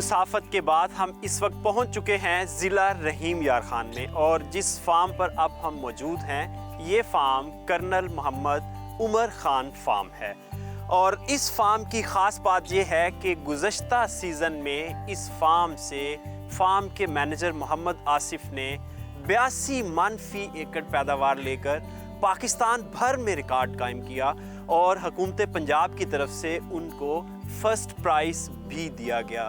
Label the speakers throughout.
Speaker 1: मुसाफत के बाद हम इस वक्त पहुंच चुके हैं ज़िला रहीम यार खान में, और जिस फार्म पर अब हम मौजूद हैं ये farm colonel Mohammad Umar Khan farm है। और इस फार्म की ख़ास बात यह है कि गुज़श्ता सीज़न में इस फार्म से फार्म के मैनेजर मोहम्मद आसिफ ने 82 मन फ़ी एकड़ पैदावार लेकर पाकिस्तान भर में रिकॉर्ड कायम किया, और हुकूमत पंजाब की तरफ से उनको फर्स्ट प्राइज़ भी दिया गया।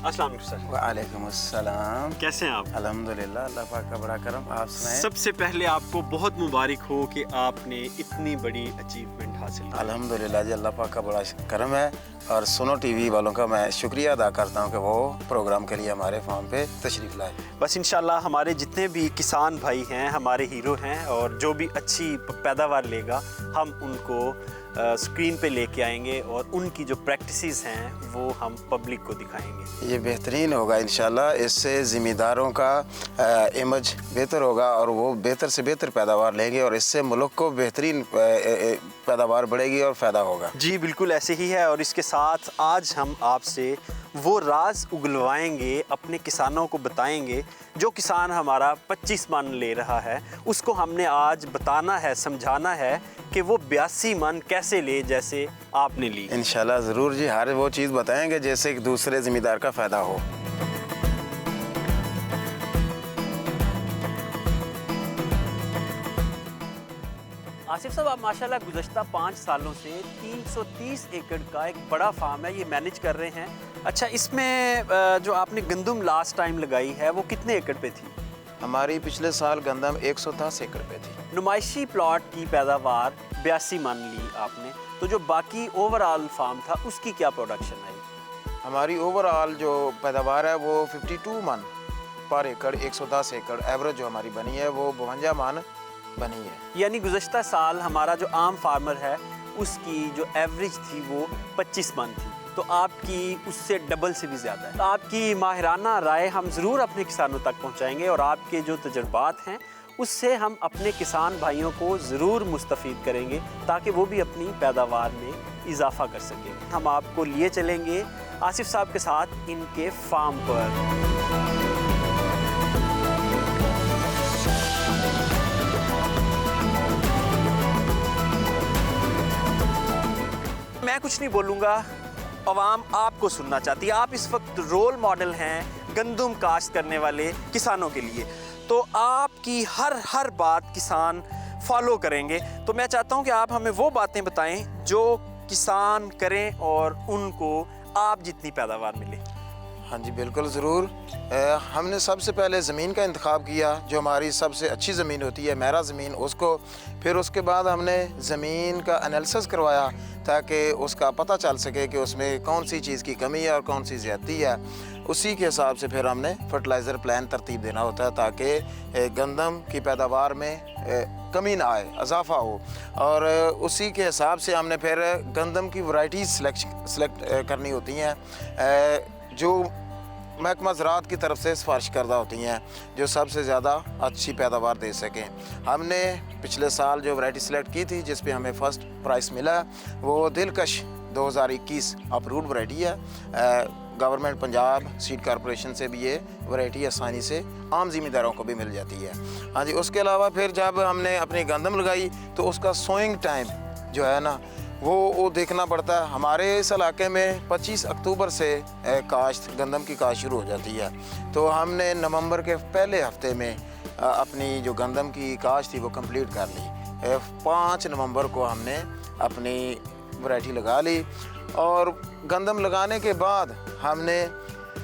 Speaker 1: अस्सलाम वालेकुम सर।
Speaker 2: वालेकुम अस्सलाम।
Speaker 1: कैसे हैं आप?
Speaker 2: अल्हम्दुलिल्लाह, अल्लाह पाक का बड़ा करम। आप सुनाएं।
Speaker 1: सबसे पहले आपको बहुत मुबारक हो कि आपने इतनी बड़ी अचीवमेंट हासिल की।
Speaker 2: अल्हम्दुलिल्लाह जी, अल्लाह पाक का बड़ा करम है, और सुनो टीवी वालों का मैं शुक्रिया अदा करता हूँ कि वो प्रोग्राम के लिए हमारे फार्म पे तशरीफ़ लाए।
Speaker 1: बस इंशाल्लाह हमारे जितने भी किसान भाई हैं हमारे हीरो हैं, और जो भी अच्छी पैदावार लेगा हम उनको स्क्रीन पे लेके आएंगे, और उनकी जो प्रैक्टिसेस हैं वो हम पब्लिक को दिखाएंगे।
Speaker 2: ये बेहतरीन होगा इंशाल्लाह। इससे ज़िम्मेदारों का इमेज बेहतर होगा, और वो बेहतर से बेहतर पैदावार लेंगे, और इससे मुल्क को बेहतरीन पैदावार बढ़ेगी और फ़ायदा होगा।
Speaker 1: जी बिल्कुल ऐसे ही है। और इसके साथ आज हम आपसे वो राज उगलवाएंगे, अपने किसानों को बताएंगे। जो किसान हमारा 25 मन ले रहा है उसको हमने आज बताना है, समझाना है कि वो 82 मन कैसे ले जैसे आपने ली।
Speaker 2: इंशाल्लाह ज़रूर जी, हर वो चीज़ बताएंगे जैसे कि दूसरे ज़िम्मेदार का फ़ायदा हो।
Speaker 1: आसिफ साहब, आप माशाल्लाह गुज़श्ता 5 सालों से 330 एकड़ का एक बड़ा फार्म है ये मैनेज कर रहे हैं। अच्छा, इसमें जो आपने गंदम लास्ट टाइम लगाई है वो कितने एकड़ पे थी?
Speaker 2: हमारी पिछले साल गंदम 110 एकड़ पे थी।
Speaker 1: नुमाइशी प्लॉट की पैदावार 82 मन ली आपने, तो जो बाकी ओवरऑल फार्म था उसकी क्या प्रोडक्शन आई?
Speaker 2: हमारी ओवरऑल जो पैदावार है वो 52 मन पर एकड़, 110 एकड़ एवरेज जो हमारी बनी है वो 52 मन बनी है।
Speaker 1: यानी गुज़श्ता साल हमारा जो आम फार्मर है उसकी जो एवरेज थी वो 25 मन थी, तो आपकी उससे डबल से भी ज़्यादा है। तो आपकी माहिराना राय हम ज़रूर अपने किसानों तक पहुंचाएंगे, और आपके जो तजुर्बात हैं उससे हम अपने किसान भाइयों को ज़रूर मुस्तफ़ीद करेंगे ताकि वो भी अपनी पैदावार में इजाफ़ा कर सकें। हम आपको लिए चलेंगे आसिफ साहब के साथ इनके फार्म पर। मैं कुछ नहीं बोलूँगा, अवाम आपको सुनना चाहती है। आप इस वक्त रोल मॉडल हैं गंदम काश्त करने वाले किसानों के लिए, तो आपकी हर बात किसान फॉलो करेंगे। तो मैं चाहता हूं कि आप हमें वो बातें बताएं जो किसान करें और उनको आप जितनी पैदावार मिले।
Speaker 2: हाँ जी बिल्कुल ज़रूर। हमने सबसे पहले ज़मीन का इंतखाब किया, जो हमारी सबसे अच्छी ज़मीन होती है मेरा ज़मीन, उसको। फिर उसके बाद हमने ज़मीन का एनालिसिस करवाया ताकि उसका पता चल सके कि उसमें कौन सी चीज़ की कमी है और कौन सी ज़्यादती है। उसी के हिसाब से फिर हमने फर्टिलाइज़र प्लान तरतीब देना होता है ताकि गंदम की पैदावार में कमी ना आए, इजाफा हो। और उसी के हिसाब से हमने फिर गंदम की वैरायटीज़ सेलेक्ट करनी होती हैं जो महकमा ज़राअत की तरफ से सिफारिश करदा होती हैं, जो सबसे ज़्यादा अच्छी पैदावार दे सकें। हमने पिछले साल जो वैरायटी सेलेक्ट की थी जिस पे हमें फ़र्स्ट प्राइज़ मिला, वो दिलकश 2021 अप्रूव्ड वैरायटी है। गवर्नमेंट पंजाब सीड कॉरपोरेशन से भी ये वैरायटी आसानी से आम ज़िम्मेदारों को भी मिल जाती है। हाँ जी, उसके अलावा फिर जब हमने अपनी गंदम लगाई तो उसका सोइंग टाइम जो है ना वो देखना पड़ता है। हमारे इस इलाके में 25 अक्टूबर से काश्त गंदम की काश्त शुरू हो जाती है, तो हमने नवंबर के पहले हफ्ते में अपनी जो गंदम की काश्त थी वो कंप्लीट कर ली। 5 नवंबर को हमने अपनी वैरायटी लगा ली, और गंदम लगाने के बाद हमने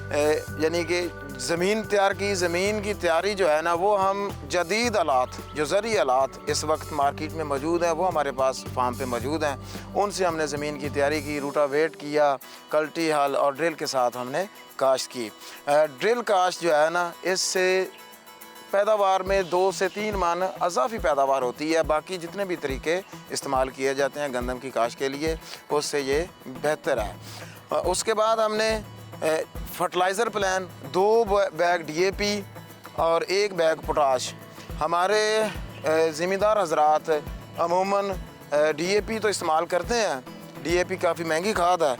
Speaker 2: यानी कि ज़मीन तैयार की। ज़मीन की तैयारी जो है ना वो हम जदीद आलात, जो ज़रूरी आलात इस वक्त मार्केट में मौजूद हैं वो हमारे पास फार्म पे मौजूद हैं, उनसे हमने ज़मीन की तैयारी की, रूटावेट किया, कल्टी हल और ड्रिल के साथ हमने काश्त की। ड्रिल काश्त जो है ना इससे पैदावार में 2 से 3 मन अज़ाफ़ी पैदावार होती है। बाकी जितने भी तरीके इस्तेमाल किए जाते हैं गंदम की काश्त के लिए उससे ये बेहतर है। उसके बाद हमने फर्टिलाइज़र प्लान 2 बैग DAP और 1 बैग पोटाश हमारे ज़िम्मेदार हजरात अमूमन DAP तो इस्तेमाल करते हैं, DAP काफ़ी महंगी खाद है,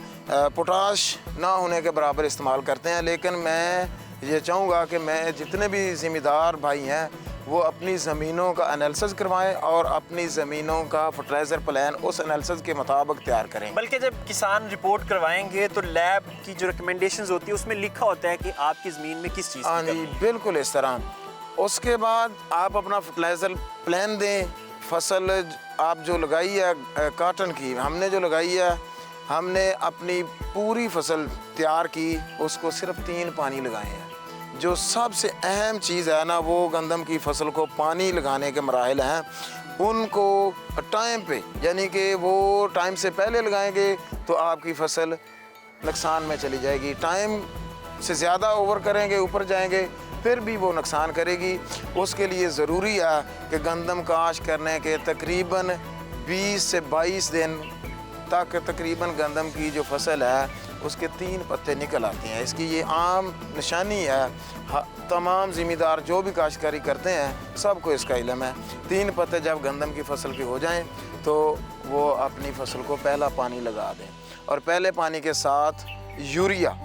Speaker 2: पोटाश ना होने के बराबर इस्तेमाल करते हैं। लेकिन मैं ये चाहूँगा कि मैं जितने भी ज़िम्मेदार भाई हैं वो अपनी ज़मीनों का एनालिसिस करवाएं और अपनी ज़मीनों का फर्टिलाइज़र प्लान उस एनालिसिस के मुताबिक तैयार करें।
Speaker 1: बल्कि जब किसान रिपोर्ट करवाएंगे तो लैब की जो रिकमेंडेशंस होती है उसमें लिखा होता है कि आपकी ज़मीन में किस चीज़ की
Speaker 2: हाँ जी,
Speaker 1: कमी है।
Speaker 2: बिल्कुल इस तरह। उसके बाद आप अपना फर्टिलाइज़र प्लान दें। फसल आप जो लगाई है काटन की, हमने जो लगाई है, हमने अपनी पूरी फसल तैयार की, उसको सिर्फ 3 पानी लगाए हैं। जो सबसे अहम चीज़ है ना, वो गंदम की फसल को पानी लगाने के मराहल हैं, उनको टाइम पे, यानी कि वो टाइम से पहले लगाएंगे तो आपकी फसल नुकसान में चली जाएगी। टाइम से ज़्यादा ओवर करेंगे, ऊपर जाएंगे, फिर भी वो नुकसान करेगी। उसके लिए ज़रूरी है कि गंदम काश करने के तकरीबन 20 से 22 दिन तक तकरीबन गंदम की जो फसल है उसके 3 पत्ते निकल आते हैं। इसकी ये आम निशानी है, तमाम ज़िम्मेदार जो भी काश्तकारी करते हैं सबको इसका इल्म है। 3 पत्ते जब गंदम की फसल के हो जाएं तो वो अपनी फसल को पहला पानी लगा दें और पहले पानी के साथ यूरिया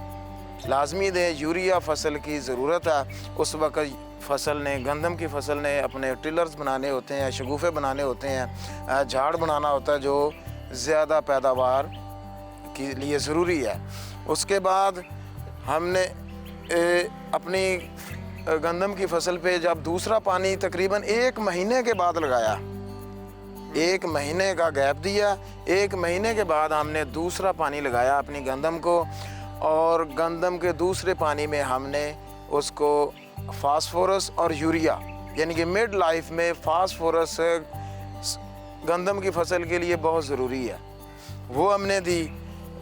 Speaker 2: लाजमी दें। यूरिया फसल की ज़रूरत है। उस वक्त फसल ने, गंदम की फसल ने अपने टिलर्स बनाने होते हैं, शगुफ़े बनाने होते हैं, झाड़ बनाना होता है जो ज़्यादा पैदावार के लिए ज़रूरी है। उसके बाद हमने अपनी गंदम की फसल पे जब दूसरा पानी तकरीबन 1 महीने के बाद लगाया, 1 महीने का गैप दिया, 1 महीने के बाद हमने दूसरा पानी लगाया अपनी गंदम को, और गंदम के दूसरे पानी में हमने उसको फास्फोरस और यूरिया, यानी कि मिड लाइफ में फास्फोरस गंदम की फसल के लिए बहुत ज़रूरी है, वो हमने दी।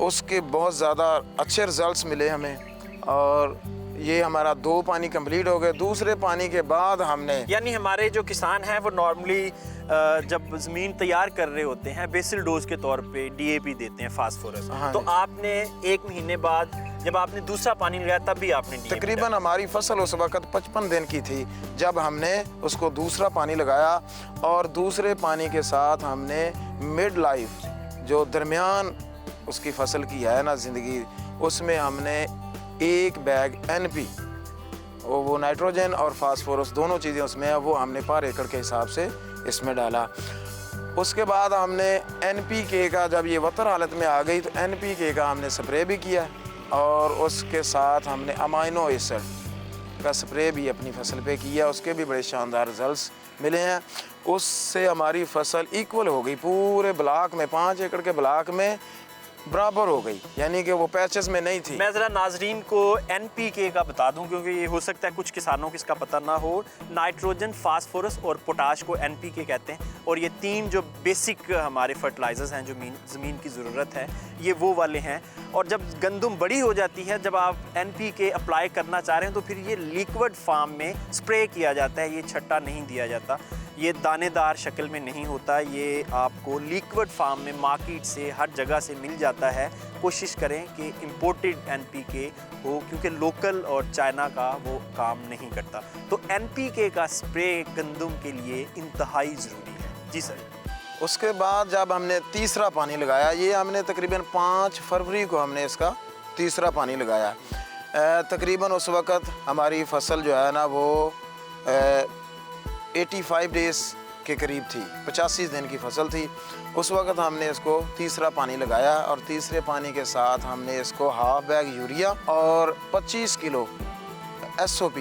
Speaker 2: उसके बहुत ज़्यादा अच्छे रिज़ल्ट्स मिले हमें और ये हमारा 2 पानी कंप्लीट हो गए। दूसरे पानी के बाद हमने,
Speaker 1: यानी हमारे जो किसान हैं वो नॉर्मली जब ज़मीन तैयार कर रहे होते हैं बेसिल डोज के तौर पे DAP देते हैं, फास्फोरस।
Speaker 2: हाँ
Speaker 1: तो आपने 1 महीने बाद जब आपने दूसरा पानी लगाया तब भी आपने DAP
Speaker 2: तकरीबन हमारी फसल उस वक़्त 55 दिन की थी जब हमने उसको दूसरा पानी लगाया, और दूसरे पानी के साथ हमने मिड लाइफ जो दरमियान उसकी फसल की है ना ज़िंदगी, उसमें हमने 1 बैग NP, वो नाइट्रोजन और फास्फोरस दोनों चीज़ें उसमें है, वो हमने पर एकड़ के हिसाब से इसमें डाला। उसके बाद हमने NPK का, जब ये वतर हालत में आ गई तो NPK का हमने स्प्रे भी किया, और उसके साथ हमने अमाइनो एसिड का स्प्रे भी अपनी फसल पे किया। उसके भी बड़े शानदार रिजल्ट्स मिले हैं। उससे हमारी फसल इक्वल हो गई, पूरे ब्लॉक में, 5 एकड़ के ब्लॉक में बराबर हो गई, यानी कि वो पैचेस में नहीं थी।
Speaker 1: मैं ज़रा नाजरीन को NPK का बता दूं क्योंकि ये हो सकता है कुछ किसानों को इसका पता ना हो। नाइट्रोजन, फास्फोरस और पोटाश को NPK कहते हैं, और ये 3 जो बेसिक हमारे फर्टिलाइजर्स हैं जो ज़मीन की ज़रूरत है, ये वो वाले हैं। और जब गंदम बड़ी हो जाती है, जब आप NPK अप्लाई करना चाह रहे हैं तो फिर ये लिक्विड फार्म में स्प्रे किया जाता है, ये छट्टा नहीं दिया जाता, ये दानेदार शक्ल में नहीं होता, ये आपको लिक्विड फार्म में मार्केट से हर जगह से मिल जाता है। कोशिश करें कि इम्पोर्टेड NPK हो, क्योंकि लोकल और चाइना का वो काम नहीं करता। तो NPK का स्प्रे गंदम के लिए इंतहाई ज़रूरी है। जी सर।
Speaker 2: उसके बाद जब हमने तीसरा पानी लगाया, ये हमने तकरीबन 5 फरवरी को हमने इसका तीसरा पानी लगाया। तकरीबन उस वक़्त हमारी फसल जो है ना वो 85 डेज़ के करीब थी, 85 दिन की फसल थी। उस वक़्त हमने इसको तीसरा पानी लगाया, और तीसरे पानी के साथ हमने इसको हाफ बैग यूरिया और 25 किलो SOP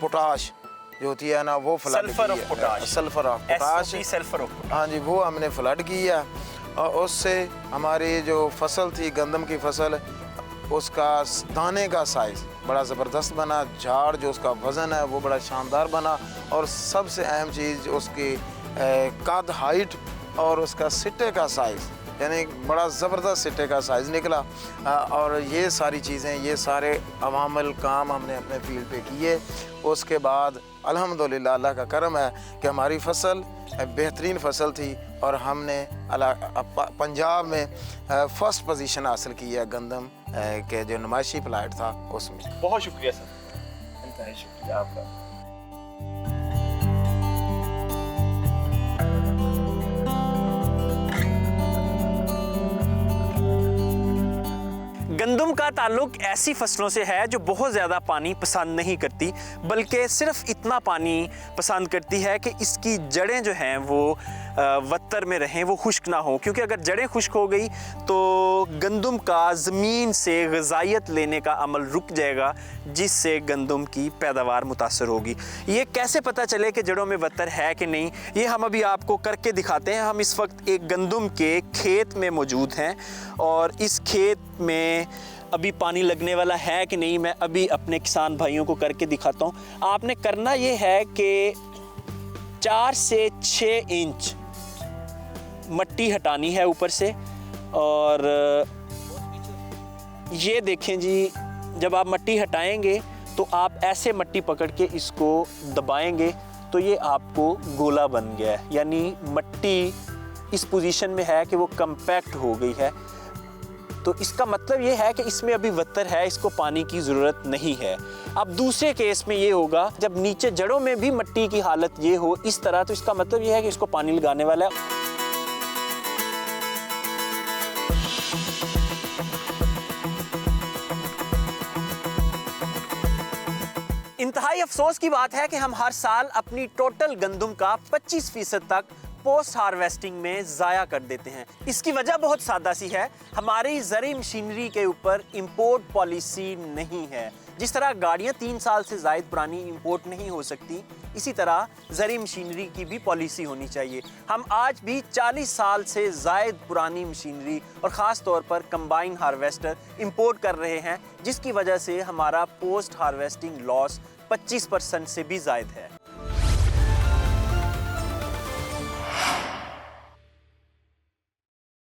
Speaker 2: पोटाश जो होती है ना, वो flood
Speaker 1: sulphur of potash,
Speaker 2: sulphur of potash,
Speaker 1: sulphur of potash,
Speaker 2: हाँ जी, वो हमने फ्लड किया। और उससे हमारी जो फसल थी गंदम की फसल, उसका दाने का साइज़ बड़ा ज़बरदस्त बना, झाड़ जो उसका वज़न है वो बड़ा शानदार बना, और सबसे अहम चीज़ उसकी कद, हाइट और उसका सिट्टे का साइज़, यानी बड़ा ज़बरदस्त सिट्टे का साइज़ निकला। और ये सारी चीज़ें, ये सारे अवामल काम हमने अपने फील्ड पे किए। उसके बाद अल्हम्दुलिल्लाह अल्लाह का करम है कि हमारी फसल बेहतरीन फसल थी, और हमने पंजाब में फ़र्स्ट पोजीशन हासिल की है गंदम के जो नुमाइशी प्लाट था उसमें।
Speaker 1: बहुत शुक्रिया सर, इंतहाई शुक्रिया आपका। का ताल्लुक ऐसी फसलों से है जो बहुत ज़्यादा पानी पसंद नहीं करती, बल्कि सिर्फ इतना पानी पसंद करती है कि इसकी जड़ें जो हैं वो वत्तर में रहें, वो खुश्क ना हो। क्योंकि अगर जड़ें खुश्क हो गई तो गंदम का ज़मीन से ग़िज़ाइयत लेने का अमल रुक जाएगा, जिससे गंदम की पैदावार मुतासर होगी। ये कैसे पता चले कि जड़ों में वत्तर है कि नहीं, ये हम अभी आपको करके दिखाते हैं। हम इस वक्त एक गंदम के खेत में मौजूद हैं और इस खेत में अभी पानी लगने वाला है कि नहीं, मैं अभी अपने किसान भाइयों को करके दिखाता हूँ। आपने करना ये है कि 4 से 6 इंच मट्टी हटानी है ऊपर से। और ये देखें जी, जब आप मट्टी हटाएंगे तो आप ऐसे मट्टी पकड़ के इसको दबाएंगे तो ये आपको गोला बन गया है, यानी मट्टी इस पोजीशन में है कि वो कंपैक्ट हो गई है। तो इसका मतलब ये है कि इसमें अभी वत्तर है, इसको पानी की ज़रूरत नहीं है। अब दूसरे केस में ये होगा जब नीचे जड़ों में भी मट्टी की हालत ये हो इस तरह, तो इसका मतलब ये है कि इसको पानी लगाने वाला है। इंतहाई अफसोस की बात है कि हम हर साल अपनी टोटल गंदम का 25% तक पोस्ट हार्वेस्टिंग में ज़ाया कर देते हैं। इसकी वजह बहुत सादा सी है, हमारी ज़री मशीनरी के ऊपर इंपोर्ट पॉलिसी नहीं है। जिस तरह गाड़ियाँ 3 साल से ज़ायद पुरानी इंपोर्ट नहीं हो सकती, इसी तरह ज़री मशीनरी की भी पॉलिसी होनी चाहिए। हम आज भी 40 साल से ज़ायद पुरानी मशीनरी और ख़ास तौर पर कंबाइन हार्वेस्टर इंपोर्ट कर रहे हैं, जिसकी वजह से हमारा पोस्ट हार्वेस्टिंग लॉस 25% से भी ज़ायद है।